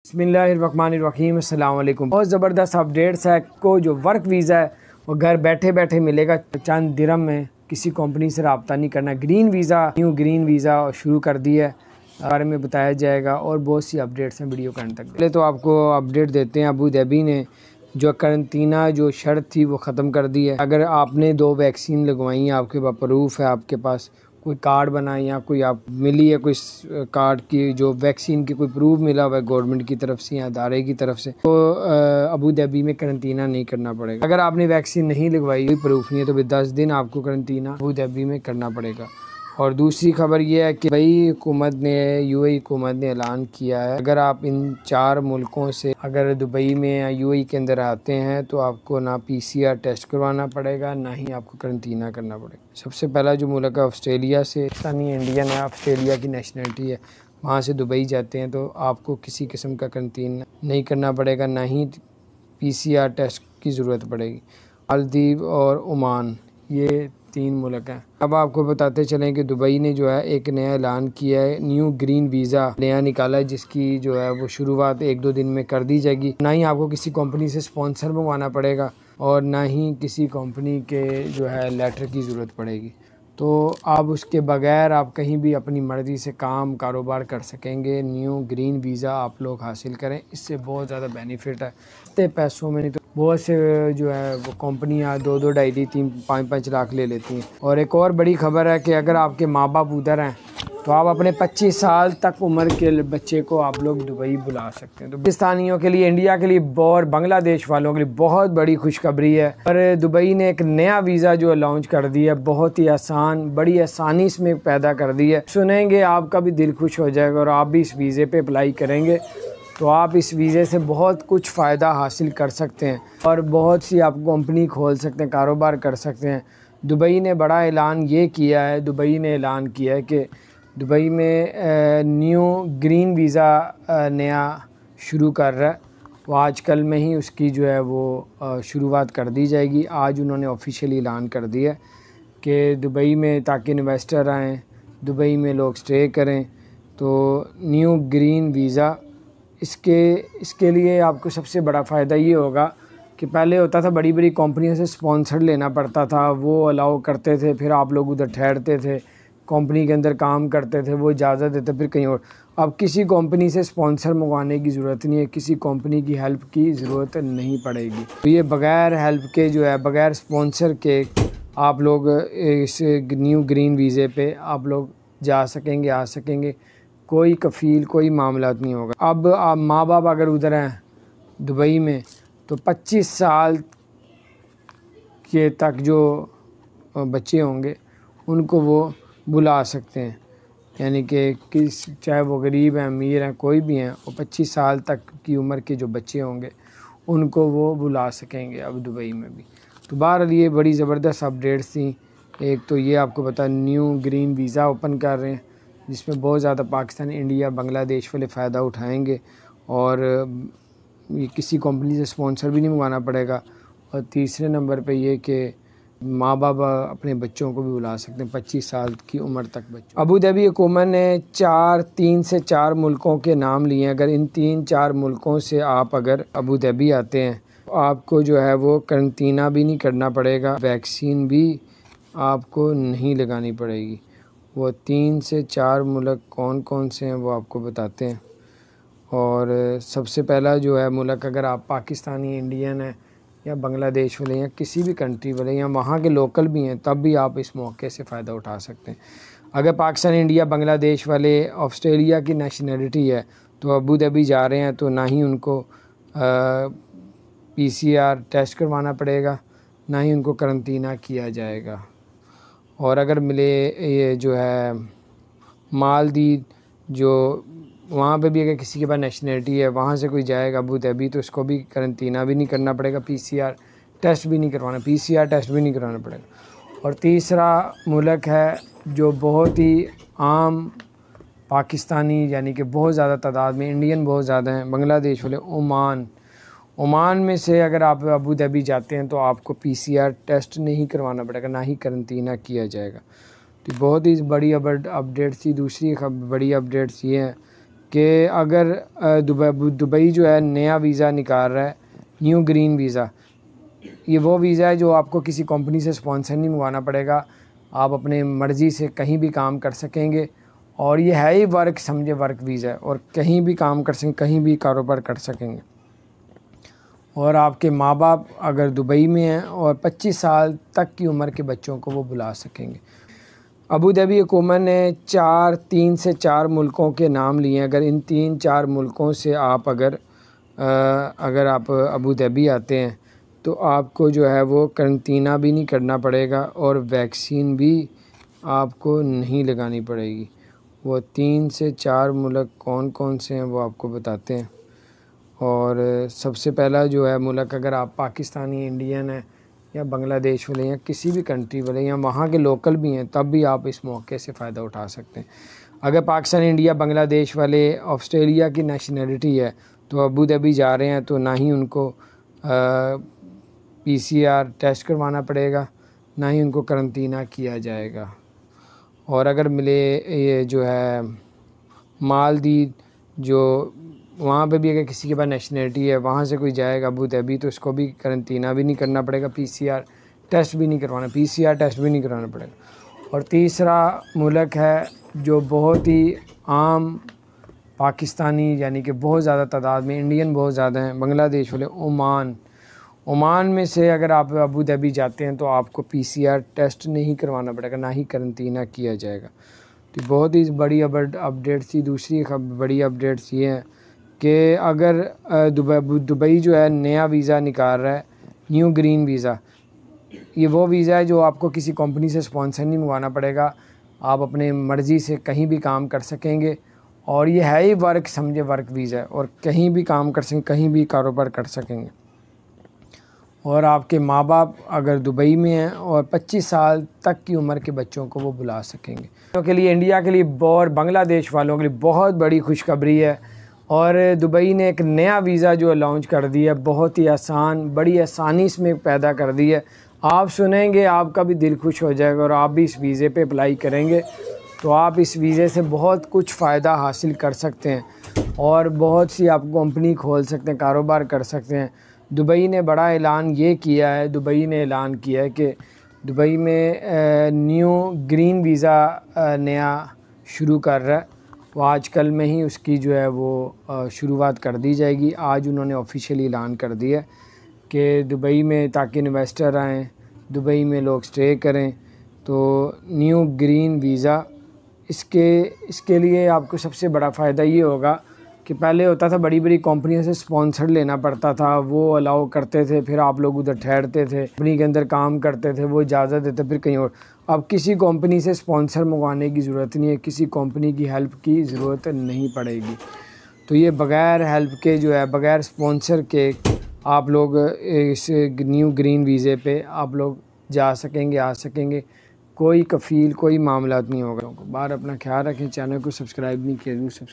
बिस्मिल्लाहिर्रहमानिर्रहीम, अस्सलाम वालेकुम। बहुत ज़बरदस्त अपडेट्स है को जो वर्क वीज़ा है वो घर बैठे बैठे मिलेगा चंद दिरहम में। किसी कंपनी से रब्ता नहीं करना। Green visa, new green visa शुरू कर दिया है, बारे में बताया जाएगा और बहुत सी अपडेट्स हैं वीडियो के अंत तक। पहले तो आपको अपडेट देते हैं, अबू धाबी ने जो करंटीना जो शर्त थी वो ख़त्म कर दी है। अगर आपने 2 वैक्सीन लगवाई हैं, आपके पास प्रूफ है, आपके पास कोई कार्ड बनाए या कोई आप मिली है कोई कार्ड की जो वैक्सीन की कोई प्रूफ मिला हुआ है गवर्नमेंट की तरफ से या अदारे की तरफ से, तो अबू धाबी में करंटीना नहीं करना पड़ेगा। अगर आपने वैक्सीन नहीं लगवाई, कोई प्रूफ नहीं है, तो फिर 10 दिन आपको करंटीना अबू धाबी में करना पड़ेगा। और दूसरी खबर यह है कि भाई हुकूमत ने यूएई हुकूमत ने ऐलान किया है, अगर आप इन 4 मुल्कों से अगर दुबई में या यूएई के अंदर आते हैं तो आपको ना पीसीआर टेस्ट करवाना पड़ेगा, ना ही आपको करंटीना करना पड़ेगा। सबसे पहला जो मुल्क है ऑस्ट्रेलिया से, पाकिस्तानी इंडियन है, ऑस्ट्रेलिया की नेशनलिटी है, वहाँ से दुबई जाते हैं तो आपको किसी किस्म का करंटीना नहीं करना पड़ेगा, ना ही पीसीआर टेस्ट की ज़रूरत पड़ेगी। मालदीव और ओमान, ये 3 मुल्क हैं। अब आपको बताते चलें कि दुबई ने जो है एक नया ऐलान किया है, न्यू ग्रीन वीज़ा नया निकाला है, जिसकी जो है वो शुरुआत 1-2 दिन में कर दी जाएगी। ना ही आपको किसी कंपनी से स्पॉन्सर मंगवाना पड़ेगा और ना ही किसी कंपनी के जो है लेटर की ज़रूरत पड़ेगी। तो आप उसके बगैर आप कहीं भी अपनी मर्ज़ी से काम कारोबार कर सकेंगे। न्यू ग्रीन वीज़ा आप लोग हासिल करें, इससे बहुत ज़्यादा बेनिफिट है। इतने पैसों में नहीं तो बहुत से जो है वो कंपनियां 2-2, 2.5, 3, 5-5 लाख ले लेती हैं। और एक और बड़ी खबर है कि अगर आपके माँ बाप उधर हैं तो आप अपने 25 साल तक उम्र के बच्चे को आप लोग दुबई बुला सकते हैं। तो पाकिस्तानियों के लिए, इंडिया के लिए और बांग्लादेश वालों के लिए बहुत बड़ी खुशखबरी है। और दुबई ने एक नया वीज़ा जो लॉन्च कर दिया है, बहुत ही आसान, बड़ी आसानी इसमें पैदा कर दी है। सुनेंगे आपका भी दिल खुश हो जाएगा और आप भी इस वीज़े पे अप्लाई करेंगे तो आप इस वीज़े से बहुत कुछ फ़ायदा हासिल कर सकते हैं और बहुत सी आप कंपनी खोल सकते हैं, कारोबार कर सकते हैं। दुबई ने बड़ा ऐलान ये किया है, दुबई ने ऐलान किया है कि दुबई में न्यू ग्रीन वीज़ा नया शुरू कर रहा है। वो आजकल में ही उसकी जो है वो शुरुआत कर दी जाएगी। आज उन्होंने ऑफिशियली ऐलान कर दिया कि दुबई में ताकि इन्वेस्टर आएँ, दुबई में लोग स्टे करें, तो न्यू ग्रीन वीज़ा इसके लिए आपको सबसे बड़ा फ़ायदा ये होगा कि पहले होता था बड़ी बड़ी कंपनियों से स्पॉन्सर लेना पड़ता था, वो अलाउ करते थे, फिर आप लोग उधर ठहरते थे, कंपनी के अंदर काम करते थे, वो इजाज़त देते फिर कहीं और। अब किसी कंपनी से स्पॉन्सर मंगवाने की ज़रूरत नहीं है, किसी कंपनी की हेल्प की ज़रूरत नहीं पड़ेगी। तो ये बग़ैर हेल्प के जो है, बग़ैर स्पॉन्सर के आप लोग इस न्यू ग्रीन वीज़े पे आप लोग जा सकेंगे, आ सकेंगे, कोई कफ़ील कोई मामला नहीं होगा। अब आप माँ बाप अगर उधर हैं दुबई में तो 25 साल के तक जो बच्चे होंगे उनको वो बुला सकते हैं, यानी कि चाहे वो गरीब हैं, अमीर हैं, कोई भी हैं, वो 25 साल तक की उम्र के जो बच्चे होंगे उनको वो बुला सकेंगे अब दुबई में भी। तो बहरहाल ये बड़ी ज़बरदस्त अपडेट्स थी। एक तो ये आपको पता न्यू ग्रीन वीज़ा ओपन कर रहे हैं जिसमें बहुत ज़्यादा पाकिस्तान, इंडिया, बांग्लादेश वाले फ़ायदा उठाएंगे और ये किसी कंपनी से स्पॉन्सर भी नहीं मंगवाना पड़ेगा। और तीसरे नंबर पे ये कि माँ बाप अपने बच्चों को भी बुला सकते हैं 25 साल की उम्र तक बच्चों। अबू धाबी हुकूमत ने 3 से 4 मुल्कों के नाम लिए। अगर इन 3-4 मुल्कों से आप अगर अबू धाबी आते हैं तो आपको जो है वो करंटीना भी नहीं करना पड़ेगा, वैक्सीन भी आपको नहीं लगानी पड़ेगी। वो 3 से 4 मुल्क कौन कौन से हैं वो आपको बताते हैं। और सबसे पहला जो है मुल्क, अगर आप पाकिस्तानी इंडियन हैं या बांग्लादेश वाले या किसी भी कंट्री वाले या वहाँ के लोकल भी हैं, तब भी आप इस मौके से फ़ायदा उठा सकते हैं। अगर पाकिस्तान, इंडिया, बांग्लादेश वाले ऑस्ट्रेलिया की नेशनलिटी है तो अबू धाबी जा रहे हैं तो ना ही उनको पीसीआर टेस्ट करवाना पड़ेगा, ना ही उनको करंटीना किया जाएगा। और अगर मिले ये जो है मालदीव, जो वहाँ पे भी अगर किसी के पास नेशनलिटी है, वहाँ से कोई जाएगा अबू धाबी तो उसको भी करंटीना भी नहीं करना पड़ेगा, पीसीआर टेस्ट भी नहीं करवाना पड़ेगा। और तीसरा मुल्क है जो बहुत ही आम पाकिस्तानी, यानी कि बहुत ज़्यादा तादाद में इंडियन बहुत ज़्यादा हैं, बांग्लादेश वाले, ओमान में से अगर आप अबू धाबी जाते हैं तो आपको पीसीआर टेस्ट नहीं करवाना पड़ेगा, ना ही करंटीना किया जाएगा। तो बहुत ही बड़ी अपडेट थी। दूसरी बड़ी अपडेट्स ये हैं कि अगर दुबई जो है नया वीज़ा निकाल रहा है, न्यू ग्रीन वीज़ा, ये वो वीज़ा है जो आपको किसी कंपनी से स्पॉन्सर नहीं मंगवाना पड़ेगा। आप अपने मर्ज़ी से कहीं भी काम कर सकेंगे और ये है ही वर्क समझे वर्क वीज़ा है, और कहीं भी काम कर सकेंगे, कहीं भी कारोबार कर सकेंगे। और आपके माँ बाप अगर दुबई में हैं और 25 साल तक की उम्र के बच्चों को वो बुला सकेंगे। अबू धाबी हुकूमत ने 3 से 4 मुल्कों के नाम लिए हैं। अगर इन 3-4 मुल्कों से आप अगर आप अबू धाबी आते हैं तो आपको जो है वो करंतना भी नहीं करना पड़ेगा और वैक्सीन भी आपको नहीं लगानी पड़ेगी। वो 3 से 4 मुल्क कौन कौन से हैं वो आपको बताते हैं। और सबसे पहला जो है मुल्क, अगर आप पाकिस्तानी इंडियन हैं या बांग्लादेश वाले या किसी भी कंट्री वाले या वहाँ के लोकल भी हैं, तब भी आप इस मौके से फ़ायदा उठा सकते हैं। अगर पाकिस्तान, इंडिया, बांग्लादेश वाले ऑस्ट्रेलिया की नेशनलिटी है तो अबू धाबी जा रहे हैं तो ना ही उनको PCR टेस्ट करवाना पड़ेगा, ना ही उनको करंतना किया जाएगा। और अगर मिले ये जो है मालदीव, जो वहाँ पे भी अगर किसी के पास नेशनलिटी है, वहाँ से कोई जाएगा अबू धाबी तो इसको भी करंतना भी नहीं करना पड़ेगा, PCR टेस्ट भी नहीं करवाना पड़ेगा। और तीसरा मुल्क है जो बहुत ही आम पाकिस्तानी, यानी कि बहुत ज़्यादा तादाद में इंडियन बहुत ज़्यादा हैं, बांग्लादेश वाले, ओमान में से अगर आप अबू धाबी जाते हैं तो आपको PCR टेस्ट नहीं करवाना पड़ेगा, ना ही करंतना किया जाएगा। तो बहुत ही बड़ी अपडेट्स थी। दूसरी बड़ी अपडेट्स ये हैं कि अगर दुबई जो है नया वीज़ा निकाल रहा है, न्यू ग्रीन वीज़ा, ये वो वीज़ा है जो आपको किसी कंपनी से स्पॉन्सर नहीं मंगवाना पड़ेगा। आप अपने मर्ज़ी से कहीं भी काम कर सकेंगे और ये है ही वर्क समझे वर्क वीज़ा है, और कहीं भी काम कर सकेंगे, कहीं भी कारोबार कर सकेंगे। और आपके माँ बाप अगर दुबई में हैं और 25 साल तक की उम्र के बच्चों को वो बुला सकेंगे। तो के लिए, इंडिया के लिए और बांग्लादेश वालों के लिए बहुत बड़ी खुशखबरी है। और दुबई ने एक नया वीज़ा जो लॉन्च कर दिया है, बहुत ही आसान, बड़ी आसानी इसमें पैदा कर दी है। आप सुनेंगे आपका भी दिल खुश हो जाएगा और आप भी इस वीज़े पे अप्लाई करेंगे तो आप इस वीज़े से बहुत कुछ फ़ायदा हासिल कर सकते हैं और बहुत सी आप कंपनी खोल सकते हैं, कारोबार कर सकते हैं। दुबई ने बड़ा ऐलान ये किया है, दुबई ने ऐलान किया है कि दुबई में न्यू ग्रीन वीज़ा नया शुरू कर रहा है। वो आजकल में ही उसकी जो है वो शुरुआत कर दी जाएगी। आज उन्होंने ऑफिशियली ऐलान कर दिया कि दुबई में, ताकि इन्वेस्टर आएँ, दुबई में लोग स्टे करें, तो न्यू ग्रीन वीज़ा इसके लिए आपको सबसे बड़ा फ़ायदा ये होगा कि पहले होता था बड़ी बड़ी कंपनियों से स्पॉन्सर लेना पड़ता था, वो अलाउ करते थे, फिर आप लोग उधर ठहरते थे, कंपनी के अंदर काम करते थे, वो इजाज़त देते, फिर कहीं और। अब किसी कंपनी से स्पॉन्सर मंगवाने की ज़रूरत नहीं है, किसी कंपनी की हेल्प की ज़रूरत नहीं पड़ेगी। तो ये बग़ैर हेल्प के जो है, बग़ैर स्पॉन्सर के आप लोग इस न्यू ग्रीन वीज़े पे आप लोग जा सकेंगे, आ सकेंगे। कोई कफ़ील, कोई मामला नहीं होगा। बाहर अपना ख्याल रखें। चैनल को सब्सक्राइब नहीं किया, सब्सक्राइब